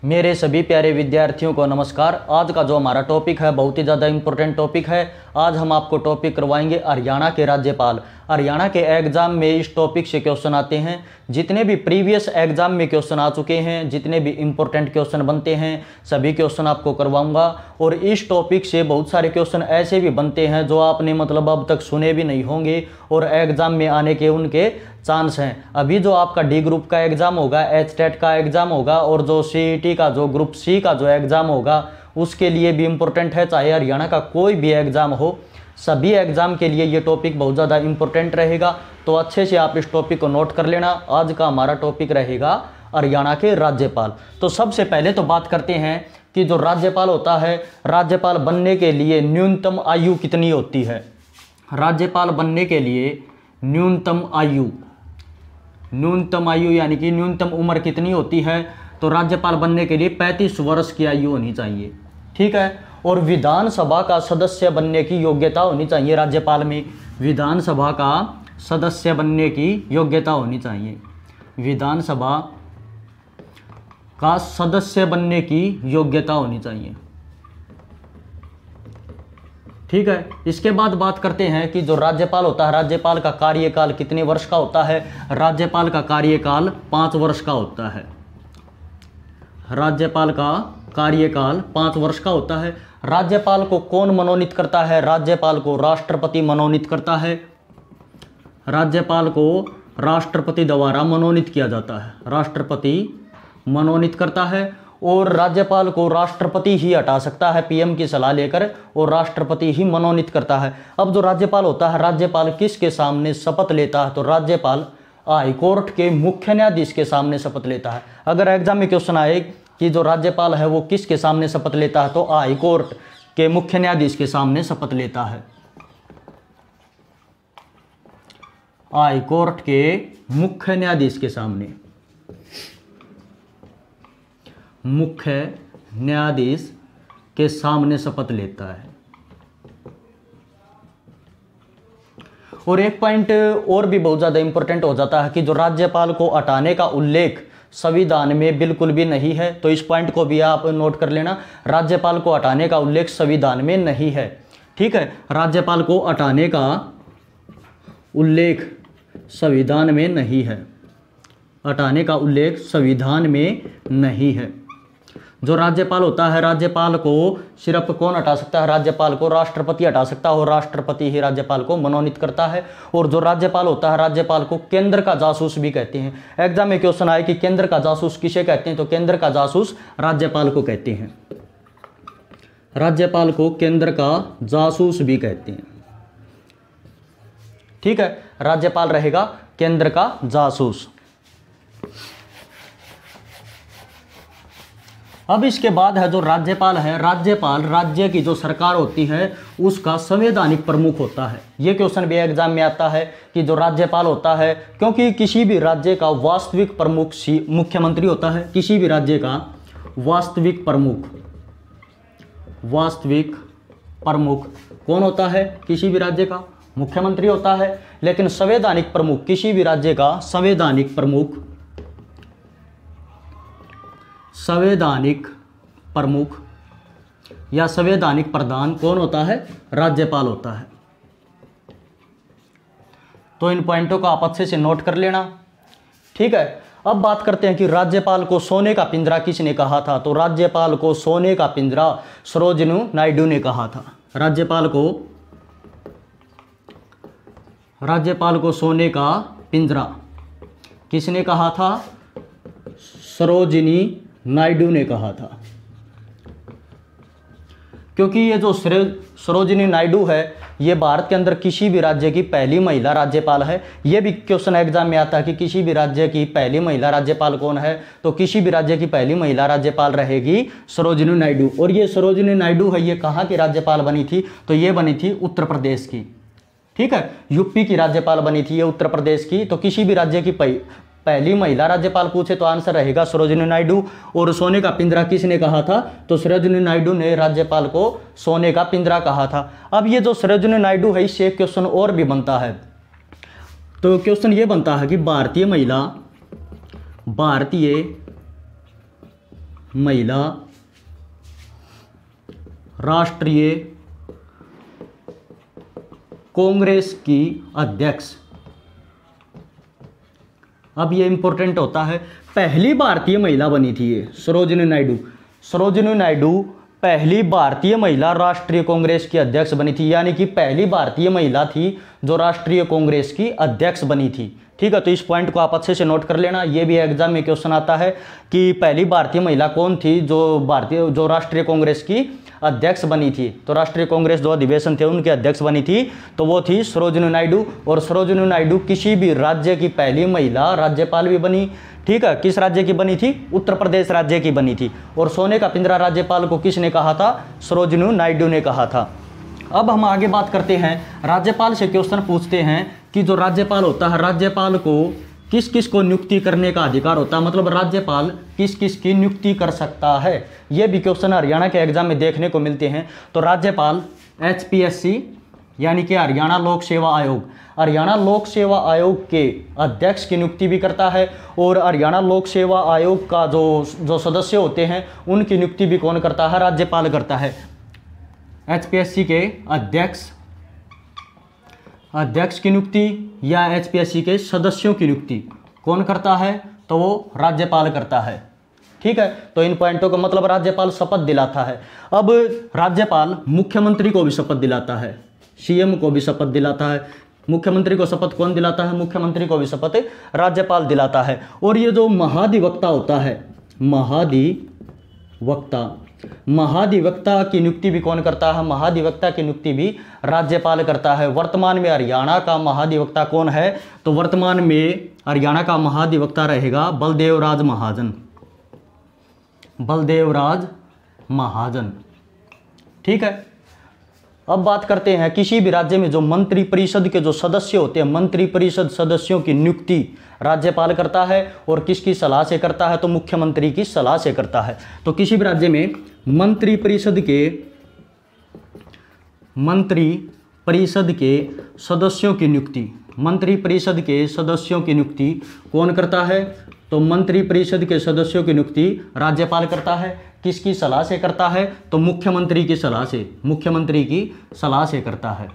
मेरे सभी प्यारे विद्यार्थियों को नमस्कार। आज का जो हमारा टॉपिक है बहुत ही ज़्यादा इम्पोर्टेंट टॉपिक है। आज हम आपको टॉपिक करवाएंगे हरियाणा के राज्यपाल। हरियाणा के एग्ज़ाम में इस टॉपिक से क्वेश्चन आते हैं। जितने भी प्रीवियस एग्ज़ाम में क्वेश्चन आ चुके हैं, जितने भी इम्पोर्टेंट क्वेश्चन बनते हैं, सभी क्वेश्चन आपको करवाऊंगा। और इस टॉपिक से बहुत सारे क्वेश्चन ऐसे भी बनते हैं जो आपने मतलब अब तक सुने भी नहीं होंगे और एग्ज़ाम में आने के उनके चांस हैं। अभी जो आपका डी ग्रुप का एग्ज़ाम होगा, एचटेट का एग्ज़ाम होगा और जो सीईटी का जो ग्रुप सी का जो एग्ज़ाम होगा उसके लिए भी इम्पोर्टेंट है। चाहे हरियाणा का कोई भी एग्ज़ाम हो, सभी एग्ज़ाम के लिए ये टॉपिक बहुत ज़्यादा इम्पोर्टेंट रहेगा। तो अच्छे से आप इस टॉपिक को नोट कर लेना। आज का हमारा टॉपिक रहेगा हरियाणा के राज्यपाल। तो सबसे पहले तो बात करते हैं कि जो राज्यपाल होता है, राज्यपाल बनने के लिए न्यूनतम आयु कितनी होती है। राज्यपाल बनने के लिए न्यूनतम आयु यानी कि न्यूनतम उम्र कितनी होती है। तो राज्यपाल बनने के लिए 35 वर्ष की आयु होनी चाहिए, ठीक है। और विधानसभा का सदस्य बनने की योग्यता होनी चाहिए। राज्यपाल में विधानसभा का सदस्य बनने की योग्यता होनी चाहिए। विधानसभा का सदस्य बनने की योग्यता होनी चाहिए, ठीक है। इसके बाद बात करते हैं कि जो राज्यपाल होता है, राज्यपाल का कार्यकाल कितने वर्ष का होता है। राज्यपाल का कार्यकाल 5 वर्ष का होता है। राज्यपाल का कार्यकाल 5 वर्ष का होता है। राज्यपाल को कौन मनोनीत करता है। राज्यपाल को राष्ट्रपति मनोनीत करता है। राज्यपाल को राष्ट्रपति द्वारा मनोनीत किया जाता है। राष्ट्रपति मनोनीत करता है और राज्यपाल को राष्ट्रपति ही हटा सकता है पीएम की सलाह लेकर, और राष्ट्रपति ही मनोनीत करता है। अब जो राज्यपाल होता है, राज्यपाल किसके सामने शपथ लेता है। तो राज्यपाल हाई कोर्ट के मुख्य न्यायाधीश के सामने शपथ लेता है। अगर एग्जाम में क्वेश्चन आए कि जो राज्यपाल है वो किसके सामने शपथ लेता है, तो हाई कोर्ट के मुख्य न्यायाधीश के सामने शपथ लेता है। हाई कोर्ट के मुख्य न्यायाधीश के सामने, मुख्य न्यायाधीश के सामने शपथ लेता है। और एक पॉइंट और भी बहुत ज़्यादा इंपॉर्टेंट हो जाता है कि जो राज्यपाल को हटाने का उल्लेख संविधान में बिल्कुल भी नहीं है। तो इस पॉइंट को भी आप नोट कर लेना। राज्यपाल को हटाने का उल्लेख संविधान में नहीं है, ठीक है। राज्यपाल को हटाने का उल्लेख संविधान में नहीं है। हटाने का उल्लेख संविधान में नहीं है। जो राज्यपाल होता है, राज्यपाल को सिर्फ कौन हटा सकता है। राज्यपाल को राष्ट्रपति हटा सकता है और राष्ट्रपति ही राज्यपाल को मनोनीत करता है। और जो राज्यपाल होता है, राज्यपाल को केंद्र का जासूस भी कहते हैं। एग्जाम में क्वेश्चन आए कि केंद्र का जासूस किसे कहते हैं, तो केंद्र का जासूस राज्यपाल को कहते हैं। राज्यपाल को केंद्र का जासूस भी कहते हैं, ठीक है। राज्यपाल रहेगा केंद्र का जासूस। अब इसके बाद है जो राज्यपाल है, राज्यपाल राज्य की जो सरकार होती है उसका संवैधानिक प्रमुख होता है। ये क्वेश्चन भी एग्जाम में आता है कि जो राज्यपाल होता है, क्योंकि किसी भी राज्य का वास्तविक प्रमुख मुख्यमंत्री होता है। किसी भी राज्य का वास्तविक प्रमुख कौन होता है। किसी भी राज्य का मुख्यमंत्री होता है। लेकिन संवैधानिक प्रमुख, किसी भी राज्य का संवैधानिक प्रमुख या संवैधानिक प्रधान कौन होता है, राज्यपाल होता है। तो इन पॉइंटों को आप अच्छे से नोट कर लेना, ठीक है। अब बात करते हैं कि राज्यपाल को सोने का पिंजरा किसने कहा था। तो राज्यपाल को सोने का पिंजरा सरोजिनी नायडू ने कहा था। राज्यपाल को सोने का पिंजरा किसने कहा था, सरोजिनी नायडू ने कहा था। क्योंकि ये जो सरोजिनी नायडू है ये भारत के अंदर किसी भी राज्य की पहली महिला राज्यपाल है। ये भी क्वेश्चन एग्जाम में आता है कि किसी भी राज्य की पहली महिला राज्यपाल कौन है। तो किसी भी राज्य की पहली महिला राज्यपाल रहेगी सरोजिनी नायडू। और ये सरोजिनी नायडू है, ये कहाँ की राज्यपाल बनी थी, तो ये बनी थी उत्तर प्रदेश की, ठीक है। यूपी की राज्यपाल बनी थी ये उत्तर प्रदेश की। तो किसी भी राज्य की पहली महिला राज्यपाल पूछे तो आंसर रहेगा सरोजिनी नायडू। और सोने का पिंजरा किसने कहा था, तो सरोजिनी नायडू ने राज्यपाल को सोने का पिंजरा कहा था। अब ये जो सरोजिनी नायडू है, इससे एक क्वेश्चन और भी बनता है। तो क्वेश्चन ये बनता है कि भारतीय महिला राष्ट्रीय कांग्रेस की अध्यक्ष। अब ये इंपॉर्टेंट होता है, पहली भारतीय महिला बनी थी ये सरोजिनी नायडू। सरोजिनी नायडू पहली भारतीय महिला राष्ट्रीय कांग्रेस की अध्यक्ष बनी थी, यानी कि पहली भारतीय महिला थी जो राष्ट्रीय कांग्रेस की अध्यक्ष बनी थी। ठीक है, तो इस पॉइंट को आप अच्छे से नोट कर लेना, ये भी एग्जाम में क्वेश्चन आता है कि पहली भारतीय महिला कौन थी जो राष्ट्रीय कांग्रेस की अध्यक्ष बनी थी। तो राष्ट्रीय कांग्रेस जो अधिवेशन थे उनके अध्यक्ष बनी थी, तो वो थी सरोजिनी नायडू। और सरोजिनी नायडू किसी भी राज्य की पहली महिला राज्यपाल भी बनी। ठीक है, किस राज्य की बनी थी? उत्तर प्रदेश राज्य की बनी थी। और सोने का पिंजरा राज्यपाल को किसने कहा था? सरोजिनी नायडू ने कहा था। अब हम आगे बात करते हैं, राज्यपाल से क्वेश्चन पूछते हैं कि जो राज्यपाल होता है, राज्यपाल को किस किस को नियुक्ति करने का अधिकार होता है, मतलब राज्यपाल किस किस की नियुक्ति कर सकता है। ये भी क्वेश्चन हरियाणा के एग्जाम में देखने को मिलते हैं। तो राज्यपाल HPSC यानी कि हरियाणा लोक सेवा आयोग, हरियाणा लोक सेवा आयोग के अध्यक्ष की नियुक्ति भी करता है। और हरियाणा लोक सेवा आयोग का जो सदस्य होते हैं उनकी नियुक्ति भी कौन करता है? राज्यपाल करता है। HPSC के अध्यक्ष की नियुक्ति या HPSC के सदस्यों की नियुक्ति कौन करता है? तो वो राज्यपाल करता है। ठीक है, तो इन पॉइंटों का मतलब राज्यपाल शपथ दिलाता है। अब राज्यपाल मुख्यमंत्री को भी शपथ दिलाता है, CM को भी शपथ दिलाता है। मुख्यमंत्री को शपथ कौन दिलाता है? मुख्यमंत्री को भी शपथ राज्यपाल दिलाता है। और ये जो महाधिवक्ता होता है, महाधिवक्ता की नियुक्ति भी कौन करता है? महाधिवक्ता की नियुक्ति भी राज्यपाल करता है। वर्तमान में हरियाणा का महाधिवक्ता कौन है? तो वर्तमान में हरियाणा का महाधिवक्ता रहेगा बलदेवराज महाजन। बलदेवराज महाजन। ठीक है, अब बात करते हैं किसी भी राज्य में जो मंत्री परिषद के जो सदस्य होते हैं, मंत्री परिषद सदस्यों की नियुक्ति राज्यपाल करता है। और किसकी सलाह से करता है? तो मुख्यमंत्री की सलाह से करता है। तो किसी भी राज्य में मंत्री परिषद के सदस्यों की नियुक्ति, मंत्री परिषद के सदस्यों की नियुक्ति कौन करता है? तो मंत्री परिषद के सदस्यों की नियुक्ति राज्यपाल करता है। किसकी सलाह से करता है? तो मुख्यमंत्री की सलाह से, मुख्यमंत्री की सलाह से करता है।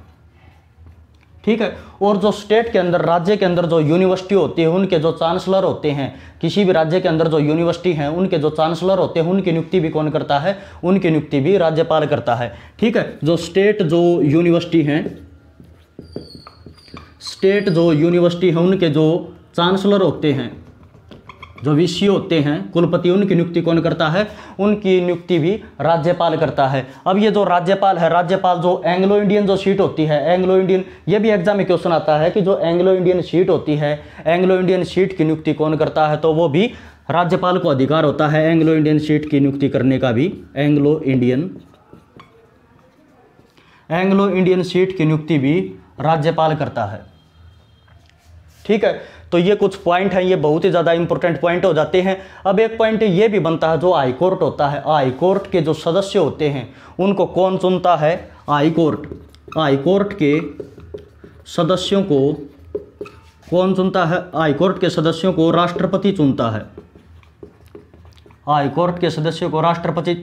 ठीक है, और जो स्टेट के अंदर, राज्य के अंदर जो यूनिवर्सिटी होती है उनके जो चांसलर होते हैं, किसी भी राज्य के अंदर जो यूनिवर्सिटी हैं उनके जो चांसलर होते हैं उनकी नियुक्ति भी कौन करता है? उनकी नियुक्ति भी राज्यपाल करता है। ठीक है, जो स्टेट जो यूनिवर्सिटी हैं उनके जो चांसलर होते हैं, जो VC होते हैं, कुलपति, उनकी नियुक्ति कौन करता है? उनकी नियुक्ति भी राज्यपाल करता है। अब ये जो राज्यपाल है, राज्यपाल जो एंग्लो इंडियन जो सीट होती है, एंग्लो इंडियन, ये भी एग्जाम में क्वेश्चन आता है कि जो एंग्लो इंडियन सीट होती है, एंग्लो इंडियन सीट की नियुक्ति कौन करता है? तो वो भी राज्यपाल को अधिकार होता है एंग्लो इंडियन सीट की नियुक्ति करने का भी। एंग्लो इंडियन सीट की नियुक्ति भी राज्यपाल करता है। ठीक है, तो ये कुछ पॉइंट हैं, ये बहुत ही ज़्यादा इंपॉर्टेंट पॉइंट हो जाते हैं। अब एक पॉइंट ये भी बनता है, जो हाई कोर्ट होता है, हाई कोर्ट के जो सदस्य होते हैं उनको कौन चुनता है? हाई कोर्ट के सदस्यों को कौन चुनता है? हाई कोर्ट के सदस्यों को राष्ट्रपति चुनता है। हाई कोर्ट के सदस्यों को राष्ट्रपति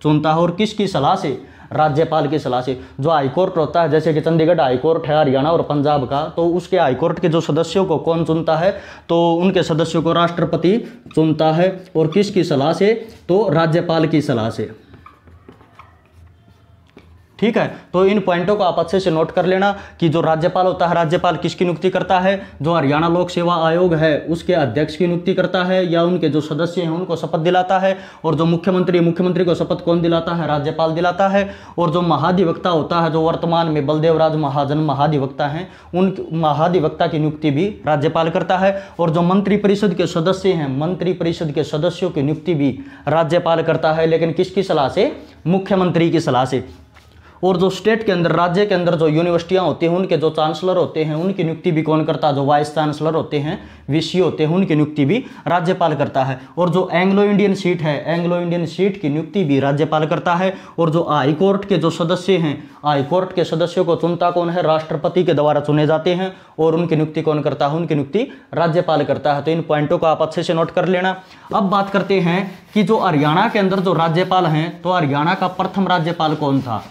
चुनता है। और किसकी सलाह से? राज्यपाल की सलाह से। जो हाई कोर्ट होता है, जैसे कि चंडीगढ़ हाई कोर्ट है हरियाणा और पंजाब का, तो उसके हाई कोर्ट के जो सदस्यों को कौन चुनता है? तो उनके सदस्यों को राष्ट्रपति चुनता है। और किसकी सलाह से? तो राज्यपाल की सलाह से। ठीक है, तो इन पॉइंटों को आप अच्छे से नोट कर लेना कि जो राज्यपाल होता है, राज्यपाल किसकी नियुक्ति करता है? जो हरियाणा लोक सेवा आयोग है उसके अध्यक्ष की नियुक्ति करता है या उनके जो सदस्य हैं उनको शपथ दिलाता है। और जो मुख्यमंत्री को शपथ कौन दिलाता है? राज्यपाल दिलाता है। और जो महाधिवक्ता होता है, जो वर्तमान में बलदेवराज महाजन महाधिवक्ता हैं, उन महाधिवक्ता की नियुक्ति भी राज्यपाल करता है। और जो मंत्री परिषद के सदस्य हैं, मंत्री परिषद के सदस्यों की नियुक्ति भी राज्यपाल करता है, लेकिन किसकी सलाह से? मुख्यमंत्री की सलाह से। और जो स्टेट के अंदर, राज्य के अंदर जो यूनिवर्सिटियां होती हैं उनके जो चांसलर होते हैं उनकी नियुक्ति भी कौन करता है? जो वाइस चांसलर होते हैं, वीसी होते हैं, उनकी नियुक्ति भी राज्यपाल करता है। और जो एंग्लो इंडियन सीट है, एंग्लो इंडियन सीट की नियुक्ति भी राज्यपाल करता है। और जो हाई कोर्ट के जो सदस्य हैं, हाई कोर्ट के सदस्यों को चुनता कौन है? राष्ट्रपति के द्वारा चुने जाते हैं और उनकी नियुक्ति कौन करता है? उनकी नियुक्ति राज्यपाल करता है। तो इन पॉइंटों को आप अच्छे से नोट कर लेना। अब बात करते हैं कि जो हरियाणा के अंदर जो राज्यपाल हैं, तो हरियाणा का प्रथम राज्यपाल कौन था?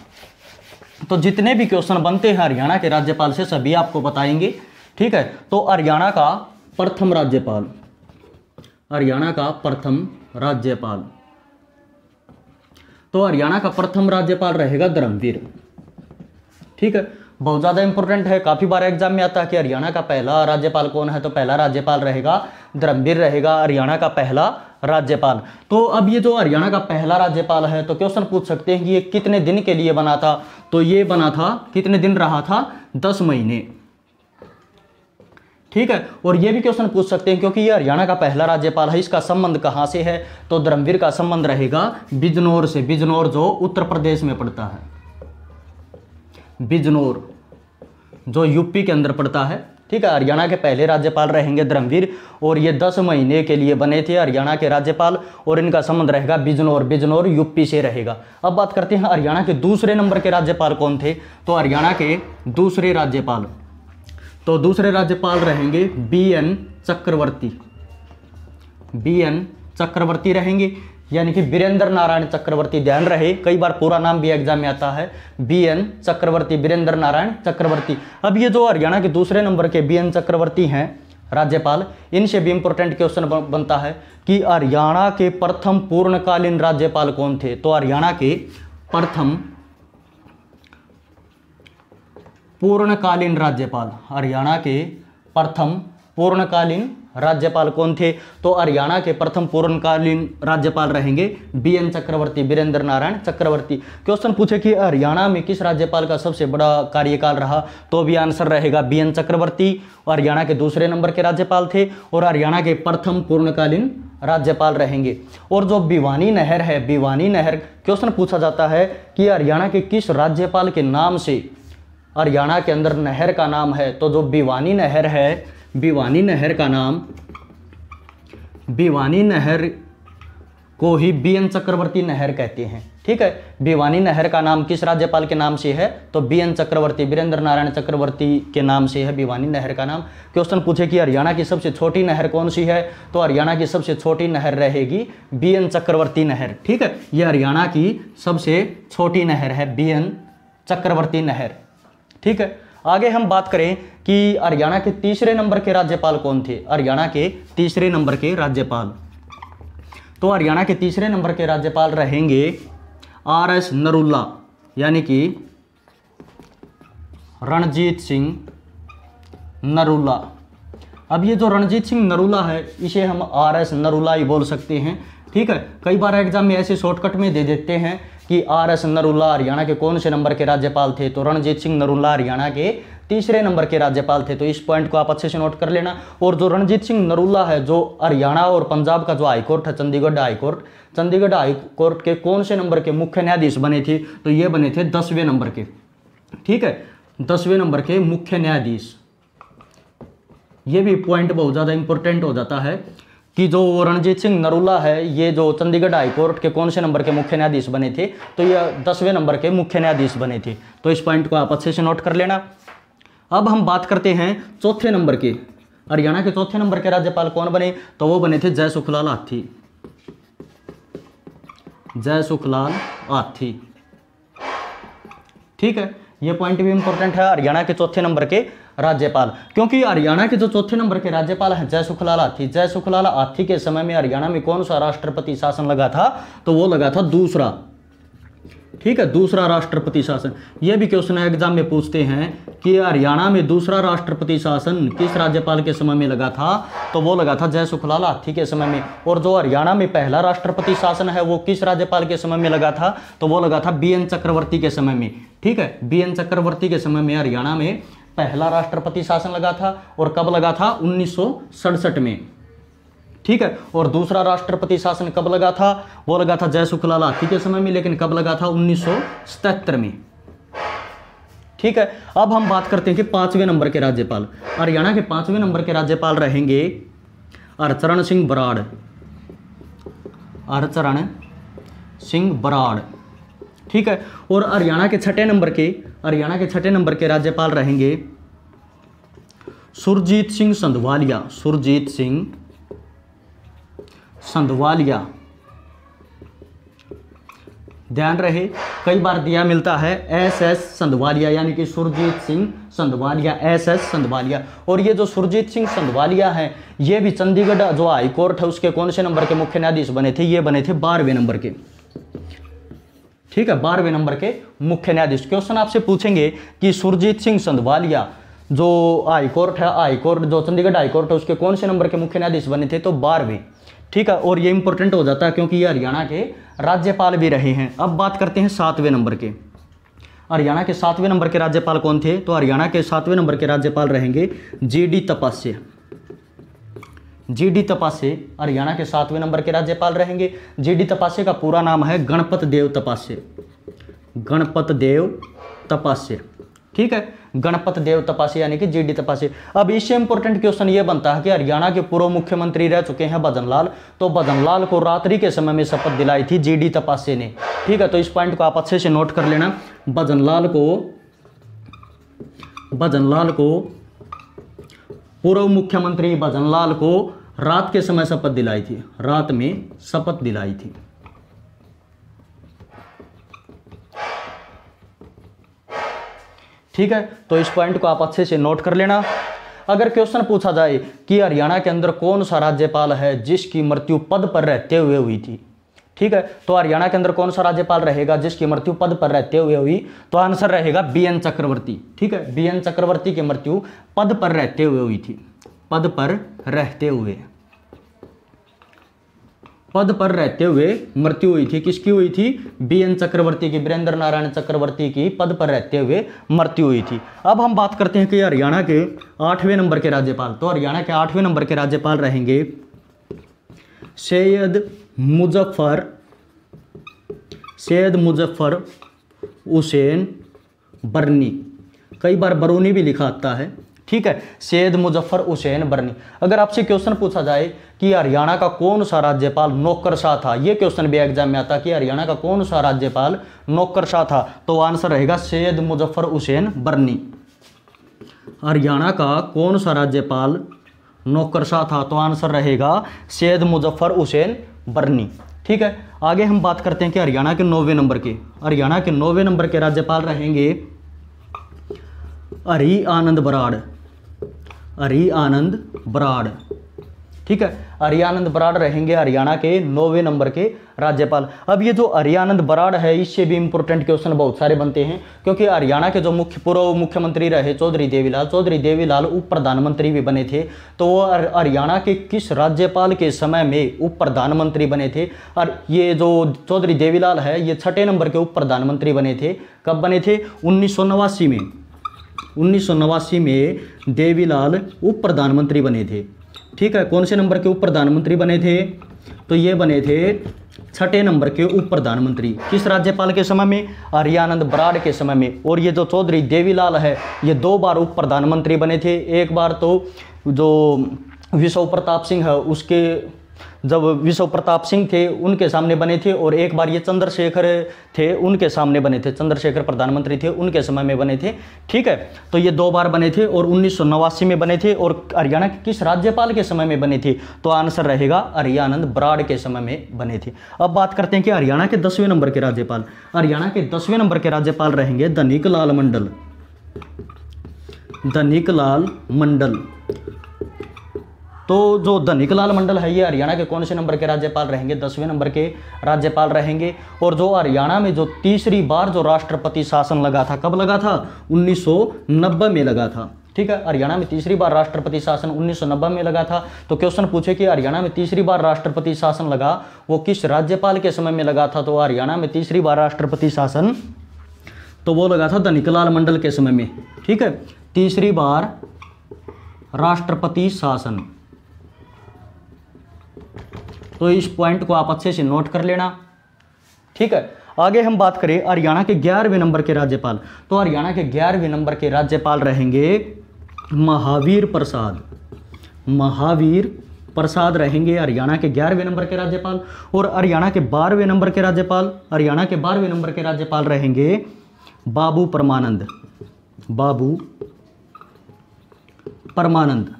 तो जितने भी क्वेश्चन बनते हैं हरियाणा के राज्यपाल से सभी आपको बताएंगे, ठीक है। तो हरियाणा का प्रथम राज्यपाल, हरियाणा का प्रथम राज्यपाल, तो हरियाणा का प्रथम राज्यपाल रहेगा धर्मवीर, ठीक है। बहुत ज़्यादा इंपॉर्टेंट है, काफ़ी बार एग्जाम में आता है कि हरियाणा का पहला राज्यपाल कौन है? तो पहला राज्यपाल रहेगा धर्मवीर, रहेगा हरियाणा का पहला राज्यपाल। तो अब ये जो हरियाणा का पहला राज्यपाल है, तो क्वेश्चन पूछ सकते हैं कि ये कितने दिन के लिए बना था? तो ये बना था, कितने दिन रहा था? 10 महीने, ठीक है। और ये भी क्वेश्चन पूछ सकते हैं क्योंकि ये हरियाणा का पहला राज्यपाल है, इसका संबंध कहाँ से है? तो धर्मवीर का संबंध रहेगा बिजनौर से, बिजनौर जो उत्तर प्रदेश में पड़ता है, बिजनौर जो यूपी के अंदर पड़ता है, ठीक है। हरियाणा के पहले राज्यपाल रहेंगे धर्मवीर और ये 10 महीने के लिए बने थे हरियाणा के राज्यपाल और इनका संबंध रहेगा बिजनौर, बिजनौर यूपी से रहेगा। अब बात करते हैं हरियाणा के दूसरे नंबर के राज्यपाल कौन थे? तो हरियाणा के दूसरे राज्यपाल, तो दूसरे राज्यपाल रहेंगे BN चक्रवर्ती, BN चक्रवर्ती रहेंगे, यानी कि वीरेंद्र नारायण चक्रवर्ती। ध्यान रहे, कई बार पूरा नाम भी एग्जाम में आता है, BN चक्रवर्ती, वीरेंद्र नारायण चक्रवर्ती। अब ये जो हरियाणा के दूसरे नंबर के BN चक्रवर्ती हैं राज्यपाल, इनसे भी इंपॉर्टेंट क्वेश्चन बनता है कि हरियाणा के प्रथम पूर्णकालीन राज्यपाल कौन थे? तो हरियाणा के प्रथम पूर्णकालीन राज्यपाल, हरियाणा के प्रथम पूर्णकालीन राज्यपाल कौन थे? तो हरियाणा के प्रथम पूर्णकालीन राज्यपाल रहेंगे BN चक्रवर्ती, वीरेंद्र नारायण चक्रवर्ती। क्वेश्चन पूछे कि हरियाणा में किस राज्यपाल का सबसे बड़ा कार्यकाल रहा? तो भी आंसर रहेगा BN चक्रवर्ती, हरियाणा के दूसरे नंबर के राज्यपाल थे और हरियाणा के प्रथम पूर्णकालीन राज्यपाल रहेंगे। और जो भिवानी नहर है, भिवानी नहर, क्वेश्चन पूछा जाता है कि हरियाणा के किस राज्यपाल के नाम से हरियाणा के अंदर नहर का नाम है? तो जो भिवानी नहर है, भिवानी नहर का नाम, भिवानी नहर को ही BN चक्रवर्ती नहर कहते हैं, ठीक है। भिवानी नहर का नाम किस राज्यपाल के नाम से है? तो BN चक्रवर्ती, वीरेंद्र नारायण चक्रवर्ती के नाम से है भिवानी नहर का नाम। क्वेश्चन पूछे कि हरियाणा की सबसे छोटी नहर कौन सी है? तो हरियाणा की सबसे छोटी नहर रहेगी BN चक्रवर्ती नहर, ठीक है। यह हरियाणा की सबसे छोटी नहर है BN चक्रवर्ती नहर, ठीक है। आगे हम बात करें कि हरियाणा के तीसरे नंबर के राज्यपाल कौन थे? हरियाणा के तीसरे नंबर के राज्यपाल, तो हरियाणा के तीसरे नंबर के राज्यपाल रहेंगे RS नरूला, यानी कि रणजीत सिंह नरूला। अब ये जो रणजीत सिंह नरूला है, इसे हम RS नरूला ही बोल सकते हैं, ठीक है। कई बार एग्जाम में ऐसे शॉर्टकट में दे देते हैं कि RS नरूला हरियाणा के कौन से नंबर के राज्यपाल थे? तो रणजीत सिंह नरूला हरियाणा के तीसरे नंबर के राज्यपाल थे। तो इस पॉइंट को आप अच्छे से नोट कर लेना। और जो रणजीत सिंह नरूला है, जो हरियाणा और पंजाब का जो हाईकोर्ट है, चंडीगढ़ हाईकोर्ट, चंडीगढ़ हाईकोर्ट के कौन से नंबर के मुख्य न्यायाधीश बने थे? तो ये बने थे 10वें नंबर के, ठीक है, 10वें नंबर के मुख्य न्यायाधीश। ये भी पॉइंट बहुत ज़्यादा इंपॉर्टेंट हो जाता है कि जो रणजीत सिंह नरूला है, ये जो चंडीगढ़ हाईकोर्ट के कौन से नंबर के मुख्य न्यायाधीश बने थे? तो ये 10वें नंबर के मुख्य न्यायाधीश बने थे। तो इस पॉइंट को आप अच्छे से नोट कर लेना। अब हम बात करते हैं चौथे नंबर के, हरियाणा के चौथे नंबर के राज्यपाल कौन बने? तो वो बने थे जय सुखलाल हाथी, जय सुखलाल हाथी, ठीक है। ये पॉइंट भी इंपॉर्टेंट है, हरियाणा के चौथे नंबर के राज्यपाल, क्योंकि हरियाणा के जो चौथे नंबर के राज्यपाल हैं जय सुखलाल हाथी, जय सुखलाल हाथी के समय में हरियाणा में कौन सा राष्ट्रपति शासन लगा था? तो वो लगा था दूसरा, ठीक है, दूसरा राष्ट्रपति शासन। ये भी क्वेश्चन एग्जाम में पूछते हैं कि हरियाणा में दूसरा राष्ट्रपति शासन किस राज्यपाल के समय में लगा था? तो वो लगा था जय सुखलाल हाथी के समय में। और जो हरियाणा में पहला राष्ट्रपति शासन है वो किस राज्यपाल के समय में लगा था? तो वो लगा था BN चक्रवर्ती के समय में, ठीक है। BN चक्रवर्ती के समय में हरियाणा में पहला राष्ट्रपति शासन लगा था। और कब लगा था? 1967 में, ठीक है। और दूसरा राष्ट्रपति शासन कब लगा था? वो लगा था जय सुखलाल हाथी के समय में, लेकिन कब लगा था? 1977 में, ठीक है। अब हम बात करते हैं कि 5वें नंबर के राज्यपाल। हरियाणा के 5वें नंबर के राज्यपाल रहेंगे हरचरण सिंह बराड़। हरचरण सिंह बराड़, ठीक है। और हरियाणा के 6ठे नंबर के राज्यपाल रहेंगे सुरजीत सिंह संधवालिया। सुरजीत सिंह संधवालिया, ध्यान रहे कई बार दिया मिलता है SS संधवालिया, यानी कि सुरजीत सिंह संधवालिया, SS संधवालिया। और ये जो सुरजीत सिंह संधवालिया है ये भी चंडीगढ़ जो हाई कोर्ट है उसके कौन से नंबर के मुख्य न्यायाधीश बने थे? ये बने थे 12वें नंबर के, ठीक है, 12वें नंबर के मुख्य न्यायाधीश। क्वेश्चन आपसे पूछेंगे कि सुरजीत सिंह संधवालिया जो हाई कोर्ट है, हाई कोर्ट जो चंडीगढ़ हाई कोर्ट है उसके कौन से नंबर के मुख्य न्यायाधीश बने थे? तो 12वें, ठीक है। और ये इंपॉर्टेंट हो जाता है क्योंकि ये हरियाणा के राज्यपाल भी रहे हैं। अब बात करते हैं 7वें नंबर के। हरियाणा के 7वें नंबर के राज्यपाल कौन थे? तो हरियाणा के 7वें नंबर के राज्यपाल रहेंगे GD तपस्या। GD तपस्या हरियाणा के 7वें नंबर के राज्यपाल रहेंगे। GD तपस्या का पूरा नाम है गणपत देव तपस्या। गणपत देव तपस्या, ठीक है, गणपत देव तपस्या यानी कि GD तपस्या। अब इससे इंपॉर्टेंट क्वेश्चन ये बनता है कि हरियाणा के पूर्व मुख्यमंत्री रह चुके हैं भजनलाल, तो भजनलाल को रात्रि के समय में शपथ दिलाई थी GD तपस्या ने, ठीक है। तो इस पॉइंट को आप अच्छे से नोट कर लेना। भजनलाल को पूर्व मुख्यमंत्री भजनलाल को रात के समय शपथ दिलाई थी, रात में शपथ दिलाई थी। ठीक है, तो इस पॉइंट को आप अच्छे से नोट कर लेना। अगर क्वेश्चन पूछा जाए कि हरियाणा के अंदर कौन सा राज्यपाल है जिसकी मृत्यु पद पर रहते हुए हुई थी, ठीक है, तो हरियाणा के अंदर कौन सा राज्यपाल रहेगा जिसकी मृत्यु पद पर रहते हुए हुई? तो आंसर रहेगा BN चक्रवर्ती, ठीक है। BN चक्रवर्ती की मृत्यु पद पर रहते हुए हुई थी, पद पर रहते हुए, पद पर रहते हुए मृत्यु हुई थी। किसकी हुई थी? BN चक्रवर्ती की, वीरेंद्र नारायण चक्रवर्ती की पद पर रहते हुए मृत्यु हुई थी। अब हम बात करते हैं कि हरियाणा के 8वें नंबर के राज्यपाल। तो हरियाणा के 8वें नंबर के राज्यपाल रहेंगे सैयद मुजफ्फर हुसैन बरनी। कई बार बरूनी भी लिखा आता है, ठीक है, सैयद मुजफ्फर हुसैन बरनी। अगर आपसे क्वेश्चन पूछा जाए कि हरियाणा का कौन सा राज्यपाल नौकरशाह था, ये क्वेश्चन भी एग्जाम में आता कि हरियाणा का कौन सा राज्यपाल नौकरशाह था, तो आंसर रहेगा सैयद मुजफ्फर हुसैन बरनी। हरियाणा का कौन सा राज्यपाल नौकरशाह था? तो आंसर रहेगा सैयद मुजफ्फर हुसैन बरनी, ठीक है। आगे हम बात करते हैं कि हरियाणा के 9वें नंबर के। हरियाणा के 9वें नंबर के राज्यपाल रहेंगे हरि आनंद बराड़। हरि आनंद बराड़, ठीक है, हरि आनंद बराड़ रहेंगे हरियाणा के 9वें नंबर के राज्यपाल। अब ये जो हरि आनंद बराड़ है इससे भी इंपॉर्टेंट क्वेश्चन बहुत सारे बनते हैं क्योंकि हरियाणा के जो पूर्व मुख्यमंत्री रहे चौधरी देवीलाल उप प्रधानमंत्री भी बने थे। तो वो हरियाणा के किस राज्यपाल के समय में उप प्रधानमंत्री बने थे? और ये जो चौधरी देवीलाल है ये 6ठे नंबर के उप प्रधानमंत्री बने थे। कब बने थे? 1989 में। 1989 में देवीलाल उप प्रधानमंत्री बने थे, ठीक है। कौन से नंबर के उप प्रधानमंत्री बने थे? तो ये बने थे 6ठे नंबर के उप प्रधानमंत्री। किस राज्यपाल के समय में? हरि आनंद बराड़ के समय में। और ये जो चौधरी देवीलाल है ये 2 बार उप प्रधानमंत्री बने थे। एक बार तो जो विश्व प्रताप सिंह है उसके, जब विश्व प्रताप सिंह थे उनके सामने बने थे, और एक बार ये चंद्रशेखर थे उनके सामने बने थे, चंद्रशेखर प्रधानमंत्री थे उनके समय में बने थे, ठीक है। तो ये 2 बार बने थे और 1989 में बने थे। और हरियाणा के किस राज्यपाल के समय में बने थे? तो आंसर रहेगा हरि आनंद बराड़ के समय में बने थे। अब बात करते हैं कि हरियाणा के 10वें नंबर के राज्यपाल। हरियाणा के 10वें नंबर के राज्यपाल रहेंगे धनिकलाल मंडल। धनिकलाल मंडल, तो जो धनिकलाल मंडल है ये हरियाणा के कौन से नंबर के राज्यपाल रहेंगे? 10वें नंबर के राज्यपाल रहेंगे। और जो हरियाणा में जो तीसरी बार जो राष्ट्रपति शासन लगा था, कब लगा था? 1990 में लगा था, ठीक है। हरियाणा में तीसरी बार राष्ट्रपति शासन 1990 में लगा था। तो क्वेश्चन पूछे कि हरियाणा में तीसरी बार राष्ट्रपति शासन लगा वो किस राज्यपाल के समय में लगा था? तो हरियाणा में तीसरी बार राष्ट्रपति शासन तो वो लगा था धनिकलाल मंडल के समय में, ठीक है। तीसरी बार राष्ट्रपति शासन, तो इस पॉइंट को आप अच्छे से नोट कर लेना। ठीक है, आगे हम बात करें हरियाणा के 11वें नंबर के राज्यपाल, तो हरियाणा के 11वें नंबर के राज्यपाल रहेंगे महावीर प्रसाद। महावीर प्रसाद रहेंगे हरियाणा के 11वें नंबर के राज्यपाल। और हरियाणा के 12वें नंबर के राज्यपाल, हरियाणा के 12वें नंबर के राज्यपाल रहेंगे बाबू परमानंद। बाबू परमानंद,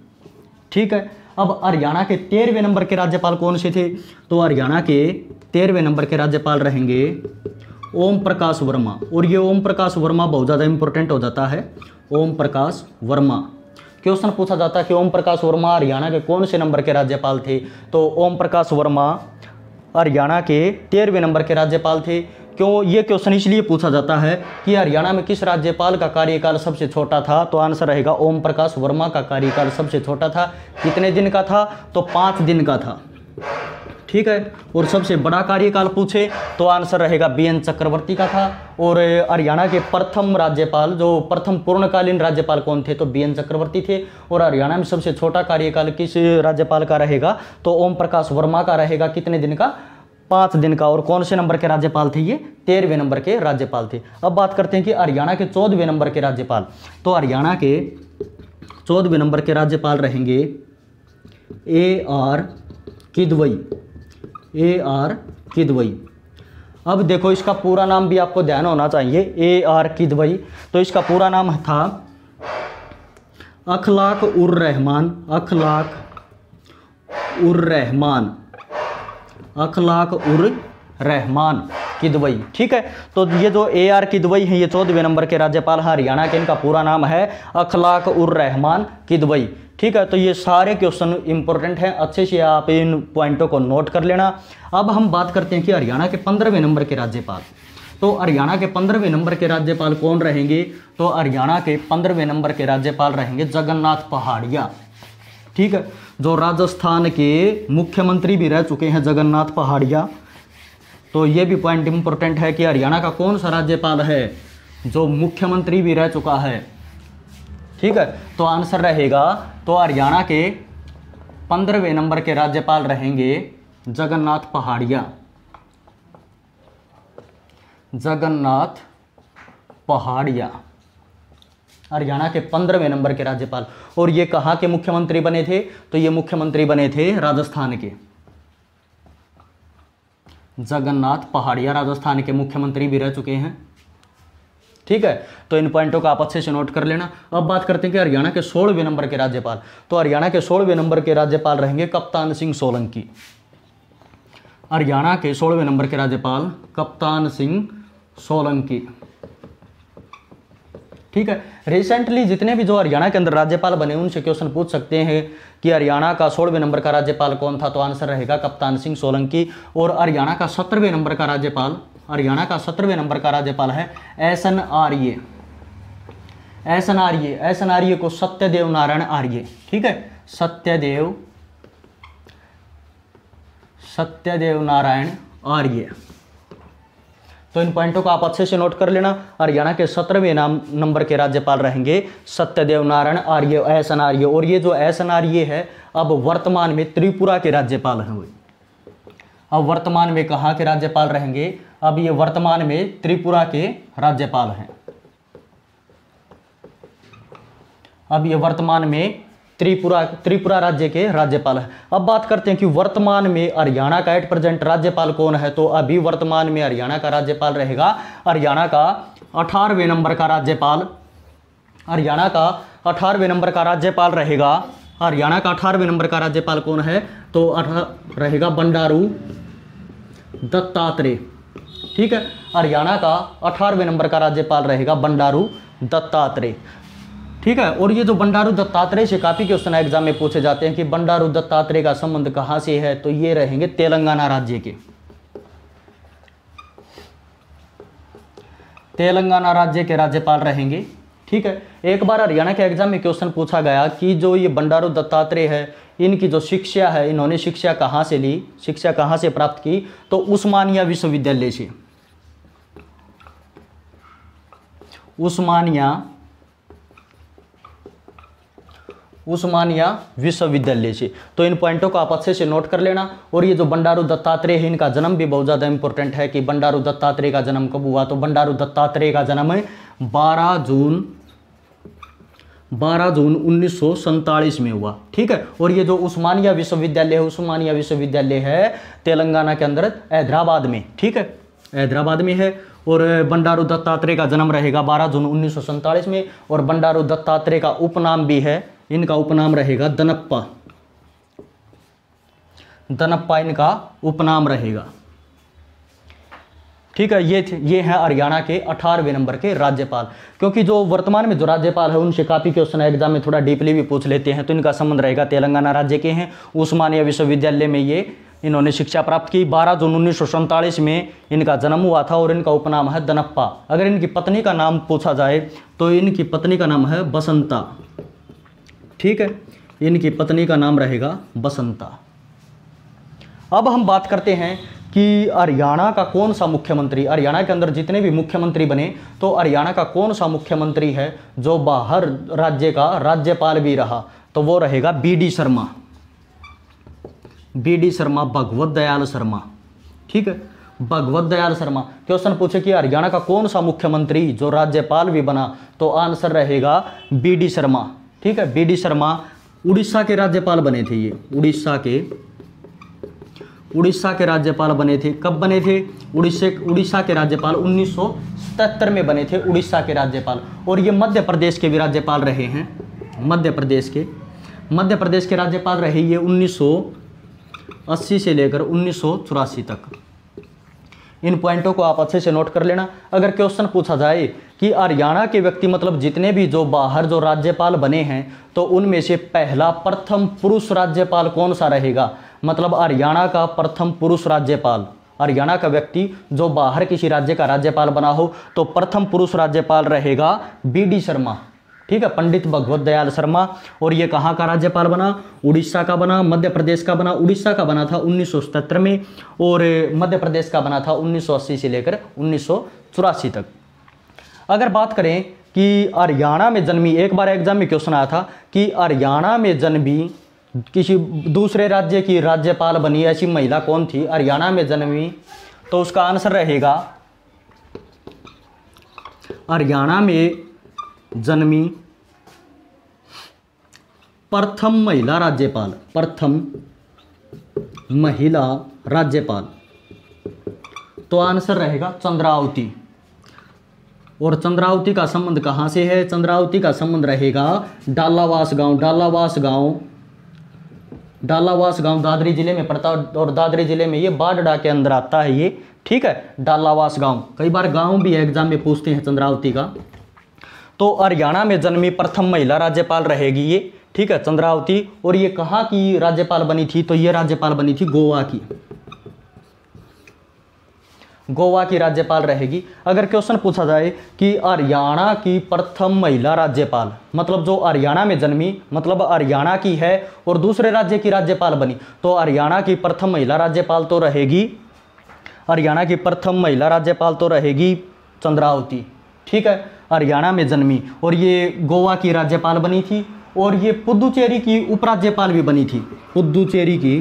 ठीक है। अब हरियाणा के 13वें नंबर के राज्यपाल कौन से थे, तो हरियाणा के 13वें नंबर के राज्यपाल रहेंगे ओम प्रकाश वर्मा। और ये ओम प्रकाश वर्मा बहुत ज़्यादा इंपॉर्टेंट हो जाता है। ओम प्रकाश वर्मा, क्वेश्चन पूछा जाता है कि ओम प्रकाश वर्मा हरियाणा के कौन से नंबर के राज्यपाल थे, तो ओम प्रकाश वर्मा हरियाणा के 13वें नंबर के राज्यपाल थे। क्यों ये क्वेश्चन इसलिए पूछा जाता है कि हरियाणा में किस राज्यपाल का कार्यकाल सबसे छोटा था, तो आंसर रहेगा ओम प्रकाश वर्मा का कार्यकाल सबसे छोटा था। कितने दिन का था, तो 5 दिन का था, ठीक है। और सबसे बड़ा कार्यकाल पूछे तो आंसर रहेगा बीएन चक्रवर्ती का था। और हरियाणा के प्रथम राज्यपाल, जो प्रथम पूर्णकालीन राज्यपाल कौन थे, तो बीएन चक्रवर्ती थे। और हरियाणा में सबसे छोटा कार्यकाल किस राज्यपाल का रहेगा, तो ओम प्रकाश वर्मा का रहेगा। कितने दिन का, 5 दिन का। और कौन से नंबर के राज्यपाल थे, ये 13वें नंबर के राज्यपाल थे। अब बात करते हैं कि हरियाणा के 14वें नंबर के राज्यपाल, तो हरियाणा के 14वें नंबर के राज्यपाल रहेंगे AR किदवई। AR किदवई। अब देखो इसका पूरा नाम भी आपको ध्यान होना चाहिए, AR किदवई। तो इसका पूरा नाम था अखलाक उर रहमान। अखलाक उर रहमान, अखलाक उर रहमान किदवई, ठीक है। तो ये जो AR किदवई है, ये 14वें नंबर के राज्यपाल हरियाणा के, इनका पूरा नाम है अखलाक उर रहमान किदवई, ठीक है। तो ये सारे क्वेश्चन इंपॉर्टेंट हैं, अच्छे से आप इन पॉइंटों को नोट कर लेना। अब हम बात करते हैं कि हरियाणा के 15वें नंबर के राज्यपाल, तो हरियाणा के 15वें नंबर के राज्यपाल कौन रहेंगे, तो हरियाणा के 15वें नंबर के राज्यपाल रहेंगे जगन्नाथ पहाड़िया, ठीक है। जो राजस्थान के मुख्यमंत्री भी रह चुके हैं जगन्नाथ पहाड़िया। तो ये भी पॉइंट इंपॉर्टेंट है कि हरियाणा का कौन सा राज्यपाल है जो मुख्यमंत्री भी रह चुका है, ठीक है। तो आंसर रहेगा, तो हरियाणा के 15वें नंबर के राज्यपाल रहेंगे जगन्नाथ पहाड़िया। जगन्नाथ पहाड़िया हरियाणा के 15वें नंबर के राज्यपाल। और ये कहाँ के मुख्यमंत्री बने थे, तो ये मुख्यमंत्री बने थे राजस्थान के। जगन्नाथ पहाड़िया राजस्थान के मुख्यमंत्री भी रह चुके हैं, ठीक है। तो इन पॉइंटों को आप अच्छे से नोट कर लेना। अब बात करते हैं कि हरियाणा के 16वें नंबर के राज्यपाल, तो हरियाणा के 16वें नंबर के राज्यपाल रहेंगे कप्तान सिंह सोलंकी। हरियाणा के 16वें नंबर के राज्यपाल कप्तान सिंह सोलंकी, ठीक है। रिसेंटली जितने भी जो हरियाणा के अंदर राज्यपाल बने उनसे क्वेश्चन पूछ सकते हैं कि हरियाणा का 16वें नंबर का राज्यपाल कौन था, तो आंसर रहेगा कप्तान सिंह सोलंकी। और हरियाणा का 17वें नंबर का राज्यपाल, हरियाणा का 17वें नंबर का राज्यपाल है एसएन आर्य। एसएन आर्य, एसएन आर्य को सत्यदेव नारायण आर्य, ठीक है। सत्यदेव नारायण आर्य। तो इन पॉइंटों को आप अच्छे से नोट कर लेना। हरियाणा के 17वें नंबर के राज्यपाल रहेंगे सत्यदेव नारायण आर्य, एसएन आर्य। और ये जो एसएन आर्य है अब वर्तमान में त्रिपुरा के राज्यपाल हैं। अब वर्तमान में कहाँ के राज्यपाल रहेंगे, अब ये वर्तमान में त्रिपुरा के राज्यपाल हैं। अब ये वर्तमान में त्रिपुरा राज्य के राज्यपाल हैं। अब बात करते हैं कि वर्तमान में हरियाणा का एट प्रेजेंट राज्यपाल कौन है, तो अभी वर्तमान में हरियाणा का राज्यपाल रहेगा हरियाणा का 18वें नंबर का राज्यपाल। हरियाणा का 18वें नंबर का राज्यपाल रहेगा, हरियाणा का 18वें नंबर का राज्यपाल कौन है, तो रहेगा बंडारू दत्तात्रेय, ठीक है। हरियाणा का 18वें नंबर का राज्यपाल रहेगा बंडारू दत्तात्रेय, ठीक है। और ये जो बंडारू दत्तात्रेय से काफ़ी क्वेश्चन एग्जाम में पूछे जाते हैं कि बंडारू दत्तात्रेय का संबंध कहाँ से है, तो ये रहेंगे तेलंगाना राज्य के। तेलंगाना राज्य के राज्यपाल रहेंगे, ठीक है। एक बार हरियाणा के एग्जाम में क्वेश्चन पूछा गया कि जो ये बंडारू दत्तात्रेय है इनकी जो शिक्षा है, इन्होंने शिक्षा कहाँ से ली, शिक्षा कहाँ से प्राप्त की, तो उस्मानिया विश्वविद्यालय से। उस्मानिया विश्वविद्यालय से। तो इन पॉइंटों को आप अच्छे से नोट कर लेना। और ये जो बंडारू दत्तात्रेय है, इनका जन्म भी बहुत ज़्यादा इंपॉर्टेंट है कि बंडारू दत्तात्रेय का जन्म कब हुआ। तो बंडारू दत्तात्रेय का जन्म है 12 जून 1947 में हुआ। ठीक है। और ये जो उस्मानिया विश्वविद्यालय है, उस्मानिया विश्वविद्यालय है तेलंगाना के अंदर हैदराबाद में। ठीक है, हैदराबाद में है। और बंडारू दत्तात्रेय का जन्म रहेगा 12 जून 1947 में। और बंडारू दत्तात्रेय का उपनाम भी है, इनका उपनाम रहेगा दनप्पा। दनप्पा इनका उपनाम रहेगा। ठीक है। ये है हरियाणा के 18वें नंबर के राज्यपाल। क्योंकि जो वर्तमान में जो राज्यपाल है उनसे काफ़ी क्वेश्चन एग्जाम में थोड़ा डीपली भी पूछ लेते हैं। तो इनका संबंध रहेगा तेलंगाना राज्य के हैं। उस्मानिया विश्वविद्यालय में ये इन्होंने शिक्षा प्राप्त की। 12 जून 1947 में इनका जन्म हुआ था और इनका उपनाम है दनप्पा। अगर इनकी पत्नी का नाम पूछा जाए तो इनकी पत्नी का नाम है बसंता। ठीक है, इनकी पत्नी का नाम रहेगा बसंता। अब हम बात करते हैं कि हरियाणा का कौन सा मुख्यमंत्री, हरियाणा के अंदर जितने भी मुख्यमंत्री बने तो हरियाणा का कौन सा मुख्यमंत्री है जो बाहर राज्य का राज्यपाल भी रहा। तो वो रहेगा BD शर्मा। BD शर्मा, भगवत दयाल शर्मा। ठीक है, भगवत दयाल शर्मा। क्वेश्चन पूछे कि हरियाणा का कौन सा मुख्यमंत्री जो राज्यपाल भी बना, तो आंसर रहेगा BD शर्मा। ठीक है, BD शर्मा उड़ीसा के राज्यपाल बने थे। ये उड़ीसा के राज्यपाल बने थे। कब बने थे? उड़ीसा के राज्यपाल 1977 में बने थे, उड़ीसा के राज्यपाल। और ये मध्य प्रदेश के भी राज्यपाल रहे हैं। मध्य प्रदेश के राज्यपाल रहे ये 1980 से लेकर 1984 तक। इन पॉइंटों को आप अच्छे से नोट कर लेना। अगर क्वेश्चन पूछा जाए कि हरियाणा के व्यक्ति मतलब जितने भी जो बाहर जो राज्यपाल बने हैं तो उनमें से पहला प्रथम पुरुष राज्यपाल कौन सा रहेगा, मतलब हरियाणा का प्रथम पुरुष राज्यपाल, हरियाणा का व्यक्ति जो बाहर किसी राज्य का राज्यपाल बना हो तो प्रथम पुरुष राज्यपाल रहेगा BD शर्मा। ठीक है, पंडित भगवत दयाल शर्मा। और ये कहाँ का राज्यपाल बना? उड़ीसा का बना, मध्य प्रदेश का बना। उड़ीसा का बना था 1977 में और मध्य प्रदेश का बना था 1980 से लेकर 1984 तक। अगर बात करें कि हरियाणा में जन्मी, एक बार एग्जाम में क्वेश्चन आया था कि हरियाणा में जन्मी किसी दूसरे राज्य की राज्यपाल बनी ऐसी महिला कौन थी, हरियाणा में जन्मी, तो उसका आंसर रहेगा हरियाणा में जन्मी प्रथम महिला राज्यपाल, प्रथम महिला राज्यपाल, तो आंसर रहेगा चंद्रावती। और चंद्रावती का संबंध कहाँ से है? चंद्रावती का संबंध रहेगा डालावास गांव। डालावास गांव दादरी जिले में पड़ता है और दादरी जिले में ये बाडडा के अंदर आता है ये। ठीक है, डालावास गांव, कई बार गांव भी एग्जाम में पूछते हैं चंद्रावती का। तो हरियाणा में जन्मी प्रथम महिला राज्यपाल रहेगी ये। ठीक है, चंद्रावती। और ये कहाँ की राज्यपाल बनी थी? तो ये राज्यपाल बनी थी गोवा की राज्यपाल रहेगी। अगर क्वेश्चन पूछा जाए कि हरियाणा की प्रथम महिला राज्यपाल, मतलब जो हरियाणा में जन्मी, मतलब हरियाणा की है और दूसरे राज्य की राज्यपाल बनी, तो हरियाणा की प्रथम महिला राज्यपाल तो रहेगी, हरियाणा की प्रथम महिला राज्यपाल तो रहेगी चंद्रावती। ठीक है, हरियाणा में जन्मी और ये गोवा की राज्यपाल बनी थी। और ये पुदुचेरी की उपराज्यपाल भी बनी थी। पुदुचेरी की,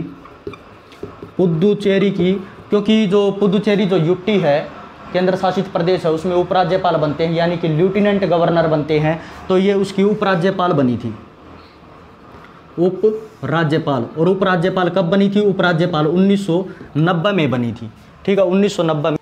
क्योंकि जो पुदुचेरी जो यूटी है, केंद्र शासित प्रदेश है, उसमें उपराज्यपाल बनते हैं, यानी कि लेफ्टिनेंट गवर्नर बनते हैं। तो ये उसकी उपराज्यपाल बनी थी, उपराज्यपाल। और उपराज्यपाल कब बनी थी? उपराज्यपाल 1990 में बनी थी। ठीक है, 1990 में।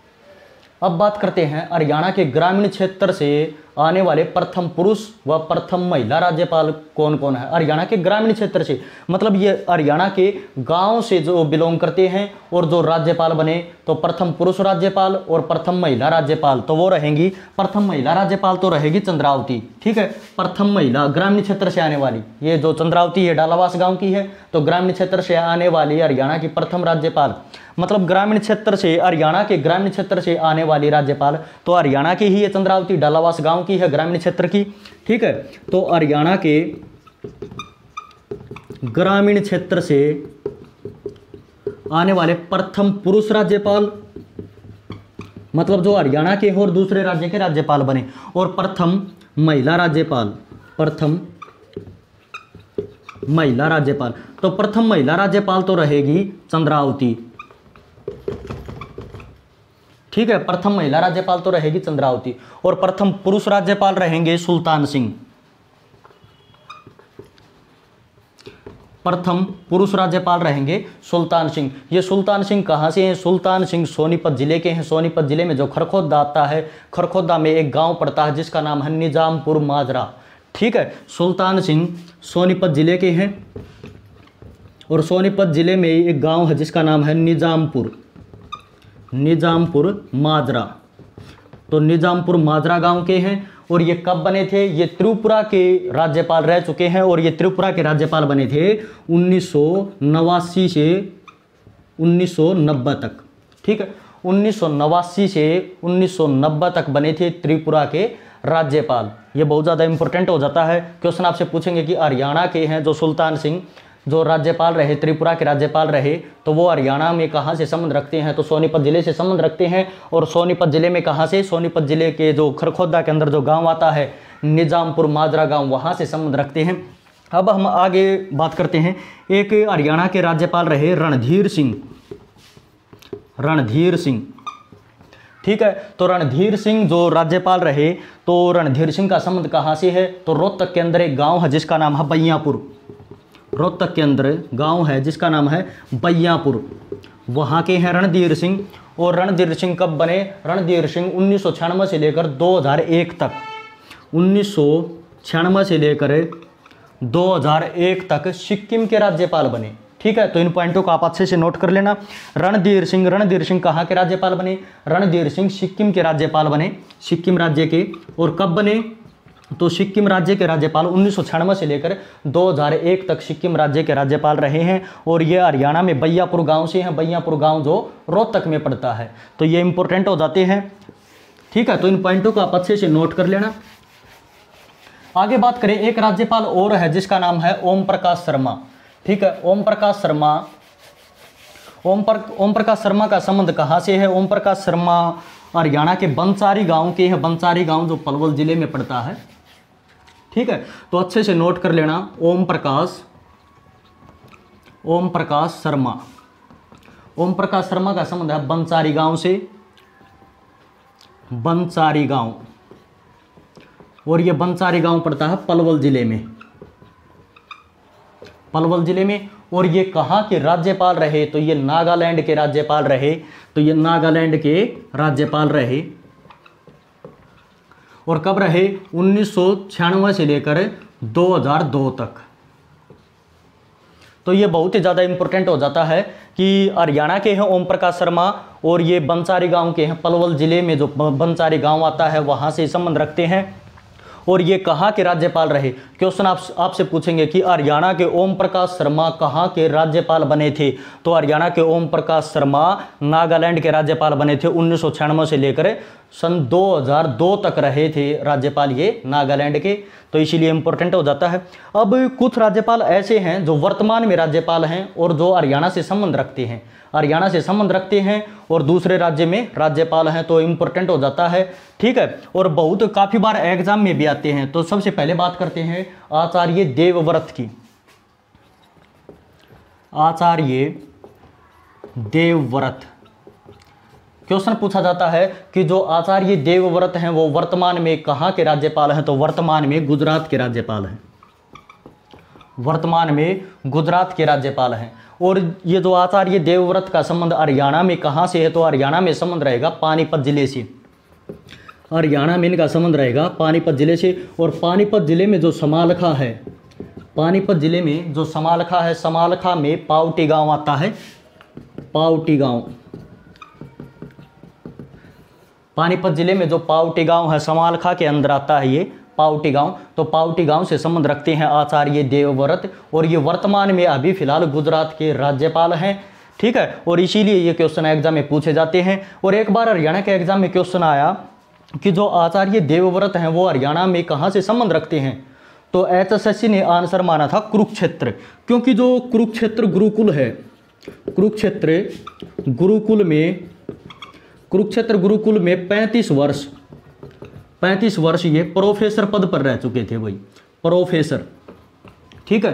अब बात करते हैं हरियाणा के ग्रामीण क्षेत्र से आने वाले प्रथम पुरुष व प्रथम महिला राज्यपाल कौन कौन है। हरियाणा के ग्रामीण क्षेत्र से, मतलब ये हरियाणा के गांव से जो बिलोंग करते हैं और जो राज्यपाल बने, तो प्रथम पुरुष राज्यपाल और प्रथम महिला राज्यपाल तो वो रहेंगी, प्रथम महिला राज्यपाल तो रहेगी चंद्रावती। ठीक है, प्रथम महिला ग्रामीण क्षेत्र से आने वाली, ये जो चंद्रावती है डालावास गाँव की है, तो ग्रामीण क्षेत्र से आने वाली हरियाणा की प्रथम राज्यपाल, मतलब ग्रामीण क्षेत्र से, हरियाणा के ग्रामीण क्षेत्र से आने वाली राज्यपाल तो हरियाणा की ही है चंद्रावती, डालावास गांव की है, ग्रामीण क्षेत्र की। ठीक है, तो हरियाणा के ग्रामीण क्षेत्र से आने वाले प्रथम पुरुष राज्यपाल, मतलब जो हरियाणा के और दूसरे राज्य के राज्यपाल बने, और प्रथम महिला राज्यपाल, प्रथम महिला राज्यपाल। तो प्रथम महिला राज्यपाल तो रहेगी चंद्रावती, ठीक है, प्रथम महिला राज्यपाल तो रहेगी चंद्रावती। और प्रथम पुरुष राज्यपाल रहेंगे सुल्तान सिंह। प्रथम पुरुष राज्यपाल रहेंगे सुल्तान सिंह। ये सुल्तान सिंह कहाँ से हैं? सुल्तान सिंह सोनीपत जिले के हैं। सोनीपत जिले में जो खरखोदा आता है, खरखोदा में एक गांव पड़ता है जिसका नाम है निजामपुर माजरा, ठीक है। सुल्तान सिंह सोनीपत जिले के हैं और सोनीपत जिले में एक गांव है जिसका नाम है निजामपुर माजरा। तो निजामपुर माजरा गांव के हैं। और ये कब बने थे? ये त्रिपुरा के राज्यपाल रह चुके हैं और ये त्रिपुरा के राज्यपाल बने थे 1989 से 1990 तक, ठीक है। 1989 से 1990 तक बने थे त्रिपुरा के राज्यपाल। ये बहुत ज़्यादा इंपॉर्टेंट हो जाता है। क्वेश्चन आपसे पूछेंगे कि हरियाणा के हैं जो सुल्तान सिंह जो राज्यपाल रहे, त्रिपुरा के राज्यपाल रहे, तो वो हरियाणा में कहाँ से संबंध रखते हैं? तो सोनीपत जिले से संबंध रखते हैं। और सोनीपत जिले में कहाँ से? सोनीपत जिले के जो खरखोदा के अंदर जो गांव आता है निजामपुर माजरा गांव, वहाँ से संबंध रखते हैं। अब हम आगे बात करते हैं। एक हरियाणा के राज्यपाल रहे रणधीर सिंह, ठीक है। तो रणधीर सिंह जो राज्यपाल रहे, तो रणधीर सिंह का संबंध कहाँ से है? तो रोहतक के अंदर एक गाँव है जिसका नाम है बैयापुर। रोहतक के अंदर गांव है जिसका नाम है बैयापुर, वहाँ के हैं रणधीर सिंह। और रणधीर सिंह कब बने? रणधीर सिंह 1996 से लेकर 2001 तक, 1996 से लेकर 2001 तक सिक्किम के राज्यपाल बने, ठीक है। तो इन पॉइंटों को आप अच्छे से नोट कर लेना। रणधीर सिंह कहाँ के राज्यपाल बने? रणधीर सिंह सिक्किम के राज्यपाल बने, सिक्किम राज्य के। और कब बने? तो सिक्किम राज्य के राज्यपाल 1996 से लेकर 2001 तक सिक्किम राज्य के राज्यपाल रहे हैं। और ये हरियाणा में बैयापुर गांव से हैं, बैयापुर गांव जो रोहतक में पड़ता है। तो ये इंपॉर्टेंट हो जाते हैं, ठीक है। तो इन पॉइंटों को आप अच्छे से नोट कर लेना। आगे बात करें, एक राज्यपाल और है जिसका नाम है ओम प्रकाश शर्मा, ठीक है। ओम प्रकाश शर्मा का संबंध कहाँ से है? ओम प्रकाश शर्मा हरियाणा के बंसारी गांव के हैं, बंसारी गांव जो पलवल जिले में पड़ता है, ठीक है। तो अच्छे से नोट कर लेना। ओम प्रकाश शर्मा का संबंध है बंसारी गांव से, बंसारी गांव। और ये बंसारी गांव पड़ता है पलवल जिले में। और ये कहाँ के राज्यपाल रहे? तो ये नागालैंड के राज्यपाल रहे। और कब रहे? 1996 से लेकर 2002 तक। तो ये बहुत ही ज़्यादा इंपॉर्टेंट हो जाता है कि हरियाणा के हैं ओम प्रकाश शर्मा और ये बंसारी गांव के हैं, पलवल जिले में जो बंसारी गांव आता है वहाँ से संबंध रखते हैं। और ये कहाँ के राज्यपाल रहे? क्वेश्चन आपसे पूछेंगे कि हरियाणा के ओम प्रकाश शर्मा कहाँ के राज्यपाल बने थे? तो हरियाणा के ओम प्रकाश शर्मा नागालैंड के राज्यपाल बने थे। 1996 से लेकर सन 2002 तक रहे थे राज्यपाल ये नागालैंड के। तो इसीलिए इंपॉर्टेंट हो जाता है। अब कुछ राज्यपाल ऐसे हैं जो वर्तमान में राज्यपाल हैं और जो हरियाणा से संबंध रखते हैं और दूसरे राज्य में राज्यपाल हैं, तो इंपॉर्टेंट हो जाता है, ठीक है। और बहुत काफ़ी बार एग्जाम में भी आते हैं। तो सबसे पहले बात करते हैं आचार्य देवव्रत की। आचार्य देवव्रत क्वेश्चन पूछा जाता है कि जो आचार्य देवव्रत हैं वो वर्तमान में कहाँ के राज्यपाल हैं? तो वर्तमान में गुजरात के राज्यपाल हैं। और ये जो आचार्य देवव्रत का संबंध हरियाणा में कहाँ से है? तो हरियाणा में संबंध रहेगा पानीपत जिले से। हरियाणा में इनका संबंध रहेगा पानीपत जिले से। और पानीपत जिले में जो समालखा है, समालखा में पावटी गांव आता है, पावटी गांव। पानीपत जिले में जो पावटी गांव है समालखा के अंदर आता है ये पावटी गांव। तो पावटी गांव से संबंध रखते हैं आचार्य देवव्रत और ये वर्तमान में अभी फिलहाल गुजरात के राज्यपाल हैं, ठीक है। और इसीलिए ये क्वेश्चन एग्जाम में पूछे जाते हैं। और एक बार हरियाणा के एग्जाम में क्वेश्चन आया कि जो आचार्य देवव्रत हैं वो हरियाणा में कहाँ से संबंध रखते हैं? तो एचएसएससी ने आंसर माना था कुरुक्षेत्र, क्योंकि जो कुरुक्षेत्र गुरुकुल है, कुरुक्षेत्र गुरुकुल में 35 वर्ष ये प्रोफेसर पद पर रह चुके थे, वही प्रोफेसर, ठीक है।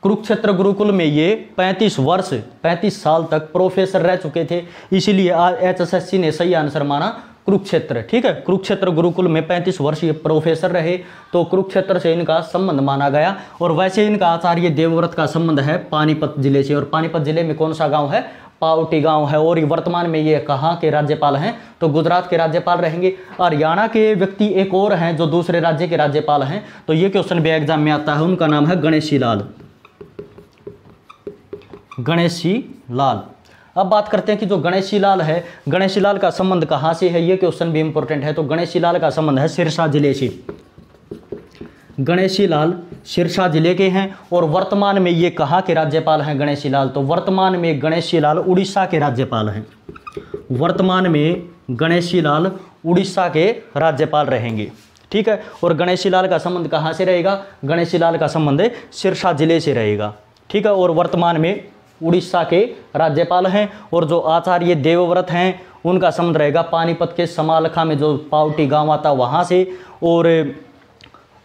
कुरुक्षेत्र गुरुकुल में ये 35 साल तक प्रोफेसर रह चुके थे, इसीलिए HSSC ने सही आंसर माना कुरुक्षेत्र। ठीक है, कुरुक्षेत्र गुरुकुल में 35 वर्ष ये प्रोफेसर रहे, तो कुरुक्षेत्र से इनका संबंध माना गया। और वैसे इनका आचार्य देवव्रत का संबंध है पानीपत जिले से, और पानीपत जिले में कौन सा गांव है? पावटी गांव है। और वर्तमान में ये कहाँ के राज्यपाल हैं? तो गुजरात के राज्यपाल रहेंगे। हरियाणा के व्यक्ति एक और हैं जो दूसरे राज्य के राज्यपाल हैं, तो ये क्वेश्चन भी एग्जाम में आता है, उनका नाम है गणेशी लाल। गणेशी लाल। अब बात करते हैं कि जो गणेशी लाल है, गणेशी लाल का संबंध कहाँ से है, ये क्वेश्चन भी इंपॉर्टेंट है। तो गणेशी लाल का संबंध है सिरसा जिले से। गणेशी लाल सिरसा जिले के हैं, और वर्तमान में ये कहाँ के राज्यपाल हैं गणेशी लाल? तो वर्तमान में गणेशी लाल उड़ीसा के राज्यपाल हैं। वर्तमान में गणेशी लाल उड़ीसा के राज्यपाल रहेंगे। ठीक है, और गणेशी लाल का संबंध कहाँ से रहेगा? गणेशी लाल का संबंध सिरसा जिले से रहेगा। ठीक है, और वर्तमान में उड़ीसा के राज्यपाल हैं। और जो आचार्य देवव्रत हैं उनका संबंध रहेगा पानीपत के समालखा में जो पावटी गांव आता वहाँ से। और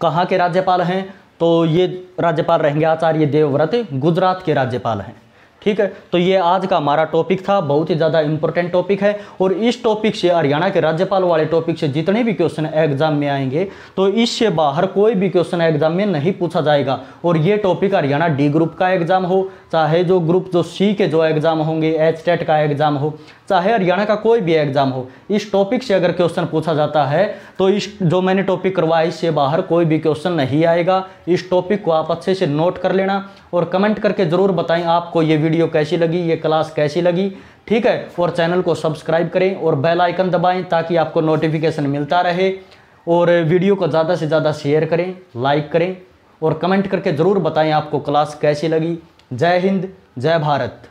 कहाँ के राज्यपाल हैं? तो ये राज्यपाल रहेंगे आचार्य देवव्रत, गुजरात के राज्यपाल हैं। ठीक है, तो ये आज का हमारा टॉपिक था, बहुत ही ज़्यादा इंपॉर्टेंट टॉपिक है। और इस टॉपिक से, हरियाणा के राज्यपाल वाले टॉपिक से जितने भी क्वेश्चन एग्जाम में आएंगे, तो इससे बाहर कोई भी क्वेश्चन एग्जाम में नहीं पूछा जाएगा। और ये टॉपिक हरियाणा डी ग्रुप का एग्जाम हो, चाहे जो ग्रुप जो सी के जो एग्जाम होंगे, HTET का एग्जाम हो, चाहे हरियाणा का कोई भी एग्जाम हो, इस टॉपिक से अगर क्वेश्चन पूछा जाता है तो इस जो मैंने टॉपिक करवाया इससे बाहर कोई भी क्वेश्चन नहीं आएगा। इस टॉपिक को आप अच्छे से नोट कर लेना और कमेंट करके ज़रूर बताएं आपको ये वीडियो कैसी लगी, ये क्लास कैसी लगी। ठीक है, और चैनल को सब्सक्राइब करें और बेल आइकन दबाएं ताकि आपको नोटिफिकेशन मिलता रहे। और वीडियो को ज़्यादा से ज़्यादा शेयर करें, लाइक करें और कमेंट करके ज़रूर बताएं आपको क्लास कैसी लगी। जय हिंद, जय भारत।